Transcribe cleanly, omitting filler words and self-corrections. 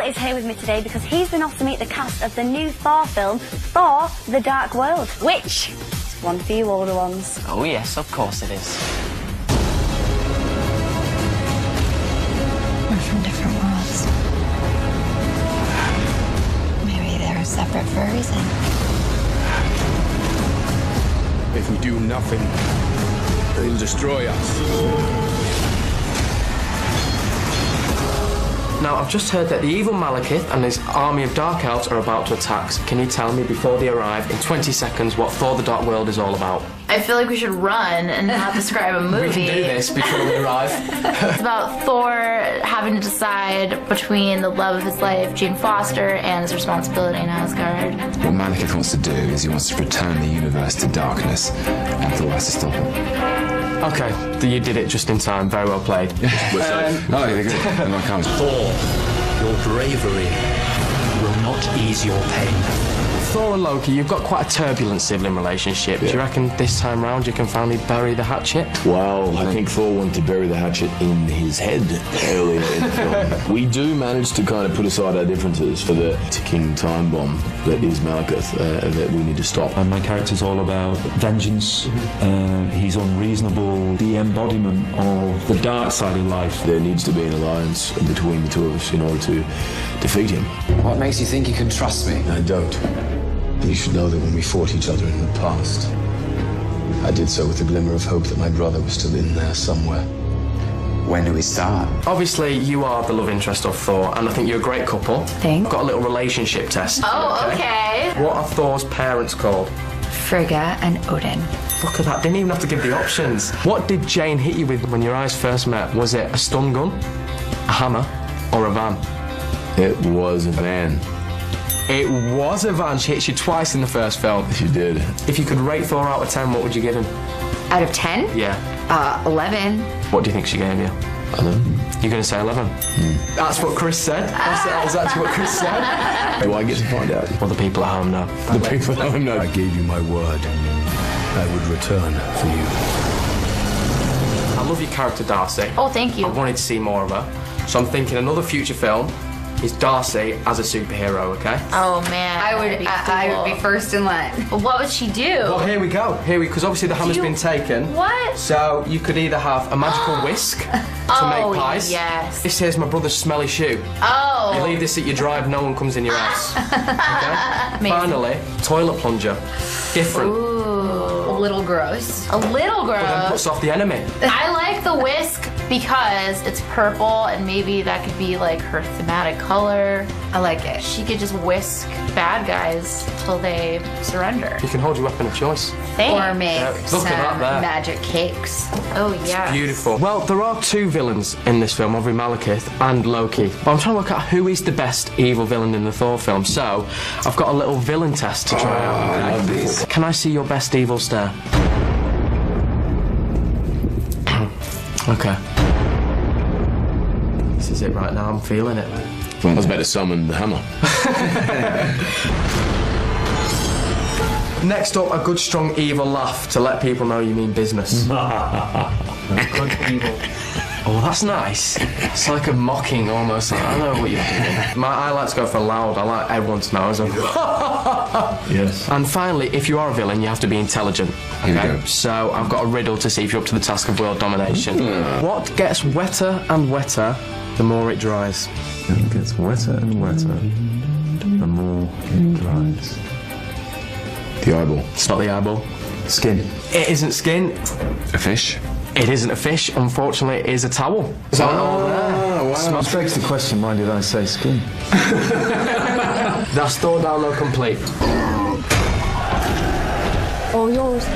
is here with me today because he's been off to meet the cast of the new Thor film, Thor: The Dark World, which is one for you older ones. Oh yes, of course it is. We're from different worlds. Maybe they're separate for a reason. If we do nothing, they'll destroy us. Now, I've just heard that the evil Malekith and his army of Dark Elves are about to attack. So can you tell me, before they arrive, in 20 seconds, what Thor: The Dark World is all about? I feel like we should run and not describe a movie. We can do this before we arrive. It's about Thor having to decide between the love of his life, Jane Foster, and his responsibility in Asgard. What Malekith wants to do is he wants to return the universe to darkness, and Thor has to stop him. Okay, you did it just in time. Very well played. Oh, they're good. I can't. Thor, your bravery will not ease your pain. Thor and Loki, you've got quite a turbulent sibling relationship. Do you reckon this time round you can finally bury the hatchet? Well, I think Thor wanted to bury the hatchet in his head earlier in the film. We do manage to kind of put aside our differences for the ticking time bomb that is Malekith that we need to stop. And my character's all about vengeance. He's unreasonable, the embodiment of the dark side of life. There needs to be an alliance between the two of us in order to defeat him. What makes you think you can trust me? I don't. You should know that when we fought each other in the past, I did so with a glimmer of hope that my brother was still in there somewhere. When do we start? Obviously, you are the love interest of Thor, and I think you're a great couple. Thanks. I've got a little relationship test. Oh, okay. What are Thor's parents called? Frigga and Odin. Look at that, didn't even have to give the options. What did Jane hit you with when your eyes first met? Was it a stun gun, a hammer, or a van? It was a van. It was a van. She hit you twice in the first film. She did. If you could rate Thor out of 10, what would you give him? Out of 10? Yeah. 11. What do you think she gave you? 11. You're going to say 11? That's what Chris said. That's exactly what Chris said. Do I get to find out? Well, the people at home know. The people at home know. I gave you my word. I would return for you. I love your character, Darcy. Oh, thank you. I wanted to see more of her. So I'm thinking another future film is Darcy as a superhero, okay? Oh man, I would be first in line. But what would she do? Well, here we go. Because obviously the hammer's been taken. What? So you could either have a magical whisk to make pies. Yes. This here's my brother's smelly shoe. Oh. You leave this at your drive, no one comes in your house. Okay? Amazing. Finally, toilet plunger. Different. Ooh. A little gross. A little gross. But then puts off the enemy. I like the whisk because it's purple and maybe that could be like her thematic color. I like it. She could just whisk bad guys till they surrender. You can hold your weapon of choice. Thanks. Or make Look at some that there. magic cakes. Oh yeah. Beautiful. Well, there are two villains in this film, obviously Malekith and Loki. But I'm trying to work out who is the best evil villain in the Thor film. So, I've got a little villain test to try out. Okay? I love this. Can I see your best evil stare? Okay. This is it right now, I'm feeling it. I was about to summon the hammer. Next up, a good strong evil laugh to let people know you mean business. Good evil. Oh, that's nice. It's like a mocking almost. I know what you're doing. I like to go for loud. I like everyone to know. So. Yes. And finally, if you are a villain, you have to be intelligent. Okay? So I've got a riddle to see if you're up to the task of world domination. What gets wetter and wetter the more it dries? It gets wetter and wetter the more it dries. The eyeball. It's not the eyeball. Skin. It isn't skin. A fish? It isn't a fish. Unfortunately, it is a towel. Is that all there? Wow. It begs the question, why did I say skin? That's Thor download complete. All yours.